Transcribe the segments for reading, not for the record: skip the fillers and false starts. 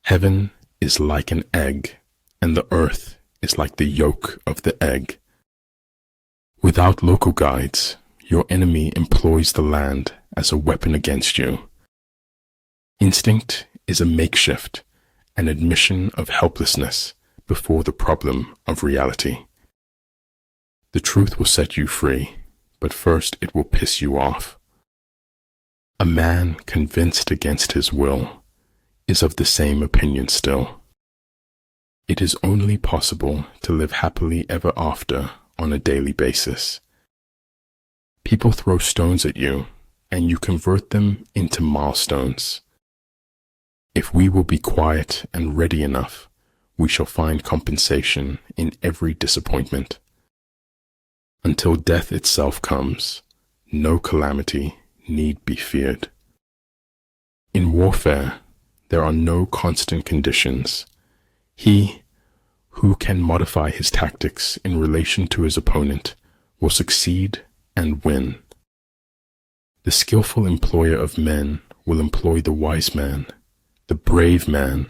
Heaven is like an egg, and the earth is like the yolk of the egg. Without local guides, your enemy employs the land as a weapon against you. Instinct is a makeshift, an admission of helplessness before the problem of reality. The truth will set you free, but first it will piss you off. A man convinced against his will is of the same opinion still. It is only possible to live happily ever after on a daily basis. People throw stones at you, and you convert them into milestones. If we will be quiet and ready enough, we shall find compensation in every disappointment. Until death itself comes, no calamity need be feared. In warfare, there are no constant conditions. He who can modify his tactics in relation to his opponent will succeed and win. The skillful employer of men will employ the wise man, the brave man,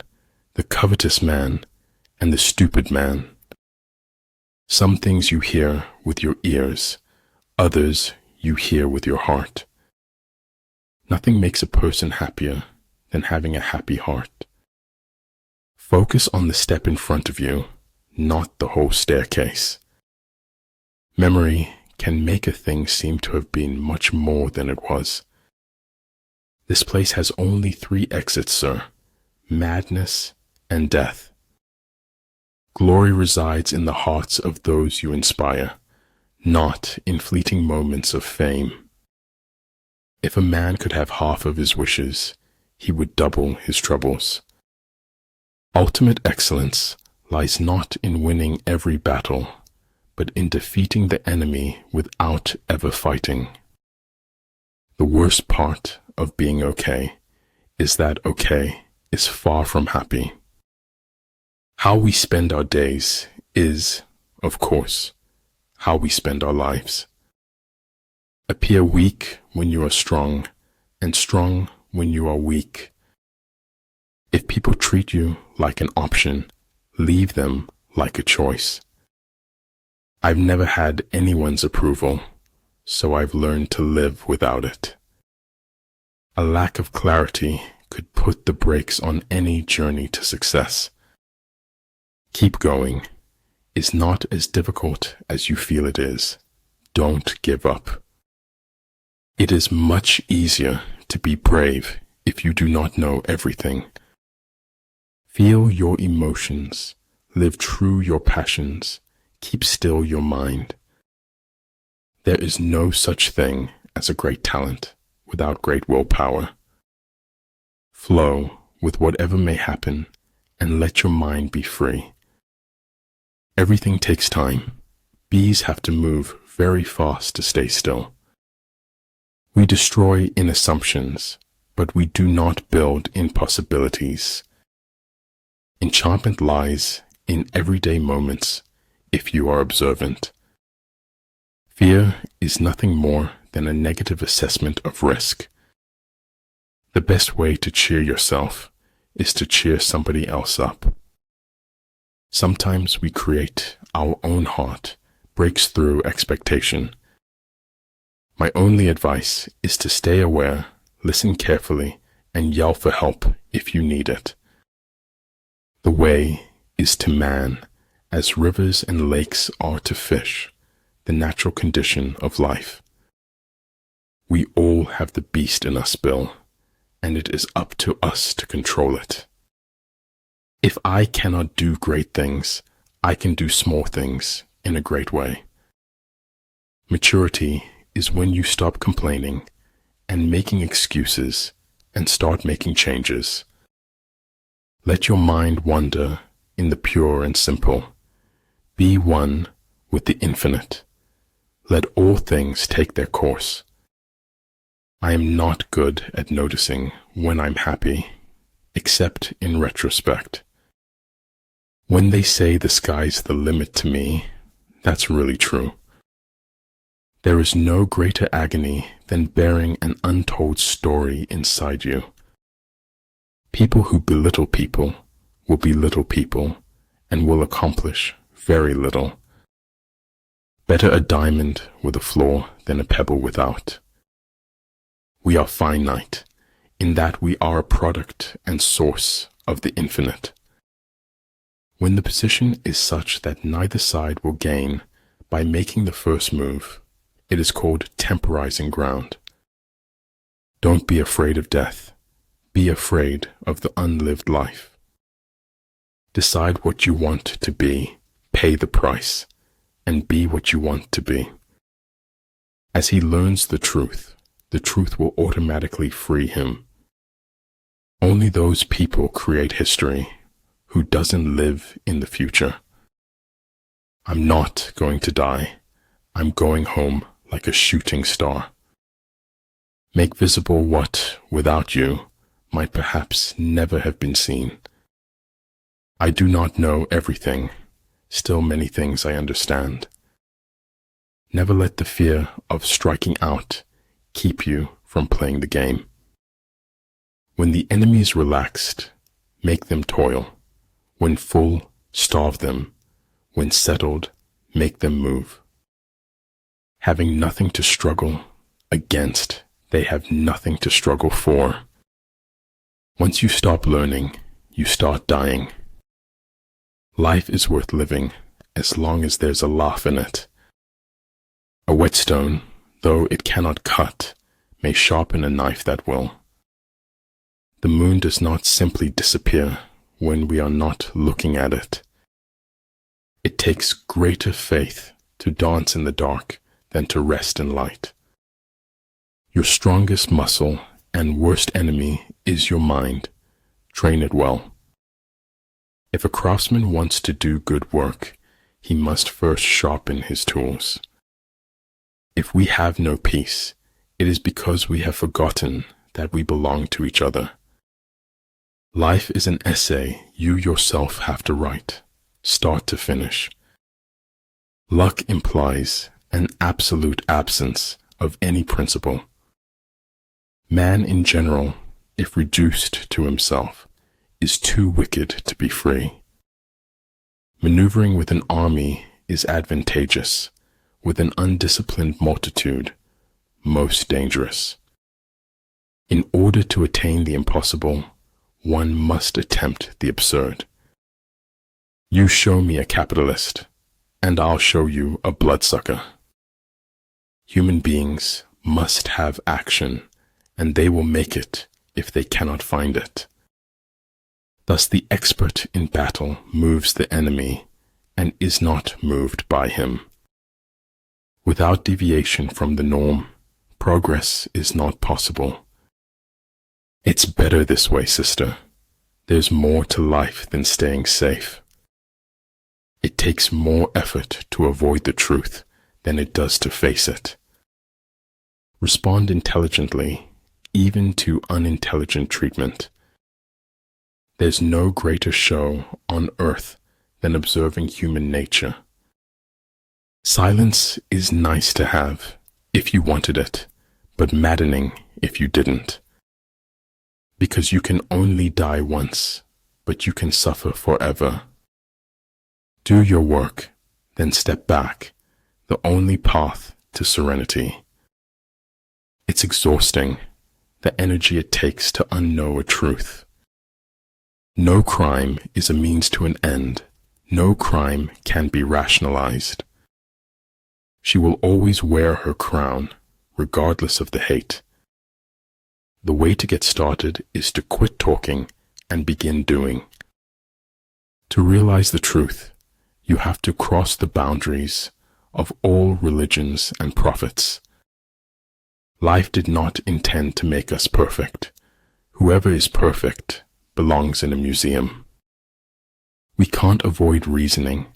the covetous man, and the stupid man. Some things you hear with your ears, others you hear with your heart. Nothing makes a person happier than having a happy heart. Focus on the step in front of you, not the whole staircase. Memory can make a thing seem to have been much more than it was. This place has only 3 exits, sir: madness and death. Glory resides in the hearts of those you inspire, not in fleeting moments of fame. If a man could have half of his wishes, he would double his troubles. Ultimate excellence lies not in winning every battle, but in defeating the enemy without ever fighting. The worst part of being okay is that okay is far from happy. How we spend our days is, of course, how we spend our lives. Appear weak when you are strong, and strong when you are weak. If people treat you like an option, leave them like a choice. I've never had anyone's approval, so I've learned to live without it. A lack of clarity could put the brakes on any journey to success. Keep going. It's not as difficult as you feel it is. Don't give up. It is much easier to be brave if you do not know everything. Feel your emotions, live true your passions, keep still your mind. There is no such thing as a great talent without great willpower. Flow with whatever may happen and let your mind be free. Everything takes time. Bees have to move very fast to stay still. We destroy in assumptions, but we do not build in possibilities. Enchantment lies in everyday moments if you are observant. Fear is nothing more than a negative assessment of risk. The best way to cheer yourself is to cheer somebody else up. Sometimes we create our own heart, breaks through expectation. My only advice is to stay aware, listen carefully, and yell for help if you need it. The way is to man, as rivers and lakes are to fish, the natural condition of life. We all have the beast in us, Bill, and it is up to us to control it. If I cannot do great things, I can do small things in a great way. Maturity is when you stop complaining and making excuses and start making changes. Let your mind wander in the pure and simple. Be one with the infinite. Let all things take their course. I am not good at noticing when I'm happy, except in retrospect. When they say the sky's the limit to me, that's really true. There is no greater agony than bearing an untold story inside you. People who belittle people will be little people and will accomplish very little. Better a diamond with a flaw than a pebble without. We are finite in that we are a product and source of the infinite. When the position is such that neither side will gain by making the first move, it is called temporizing ground. Don't be afraid of death. Be afraid of the unlived life. Decide what you want to be, pay the price, and be what you want to be. As he learns the truth will automatically free him. Only those people create history who doesn't live in the future. I'm not going to die. I'm going home like a shooting star. Make visible what, without you, might perhaps never have been seen. I do not know everything, still many things I understand. Never let the fear of striking out keep you from playing the game. When the enemy is relaxed, make them toil. When full, starve them. When settled, make them move. Having nothing to struggle against, they have nothing to struggle for. Once you stop learning, you start dying. Life is worth living as long as there's a laugh in it. A whetstone, though it cannot cut, may sharpen a knife that will. The moon does not simply disappear when we are not looking at it. It takes greater faith to dance in the dark than to rest in light. Your strongest muscle and worst enemy is your mind. Train it well. If a craftsman wants to do good work, he must first sharpen his tools. If we have no peace, it is because we have forgotten that we belong to each other. Life is an essay you yourself have to write, start to finish. Luck implies an absolute absence of any principle. Man in general, if reduced to himself, is too wicked to be free. Maneuvering with an army is advantageous, with an undisciplined multitude, most dangerous. In order to attain the impossible, one must attempt the absurd. You show me a capitalist, and I'll show you a bloodsucker. Human beings must have action, and they will make it if they cannot find it. Thus the expert in battle moves the enemy and is not moved by him. Without deviation from the norm, progress is not possible. It's better this way, sister. There's more to life than staying safe. It takes more effort to avoid the truth than it does to face it. Respond intelligently, even to unintelligent treatment. There's no greater show on earth than observing human nature. Silence is nice to have if you wanted it, but maddening if you didn't. Because you can only die once, but you can suffer forever. Do your work, then step back, the only path to serenity. It's exhausting, the energy it takes to unknow a truth. No crime is a means to an end. No crime can be rationalized. She will always wear her crown, regardless of the hate. The way to get started is to quit talking and begin doing. To realize the truth, you have to cross the boundaries of all religions and prophets. Life did not intend to make us perfect. Whoever is perfect belongs in a museum. We can't avoid reasoning.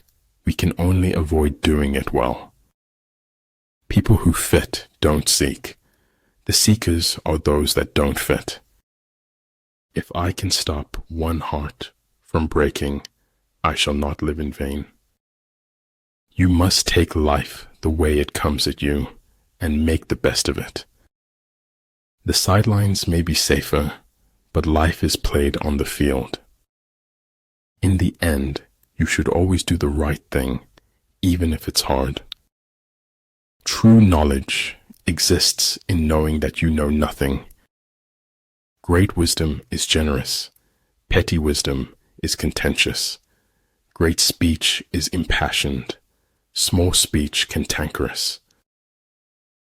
We can only avoid doing it well. People who fit don't seek. The seekers are those that don't fit. If I can stop one heart from breaking, I shall not live in vain. You must take life the way it comes at you and make the best of it. The sidelines may be safer, but life is played on the field. the end, you should always do the right thing, even if it's hard. True knowledge exists in knowing that you know nothing. Great wisdom is generous. Petty wisdom is contentious. Great speech is impassioned. Small speech cantankerous.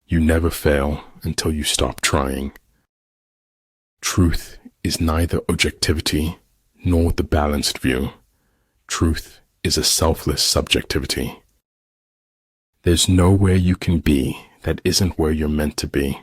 You never fail until you stop trying. Truth is neither objectivity nor the balanced view. Truth is a selfless subjectivity. There's nowhere you can be that isn't where you're meant to be.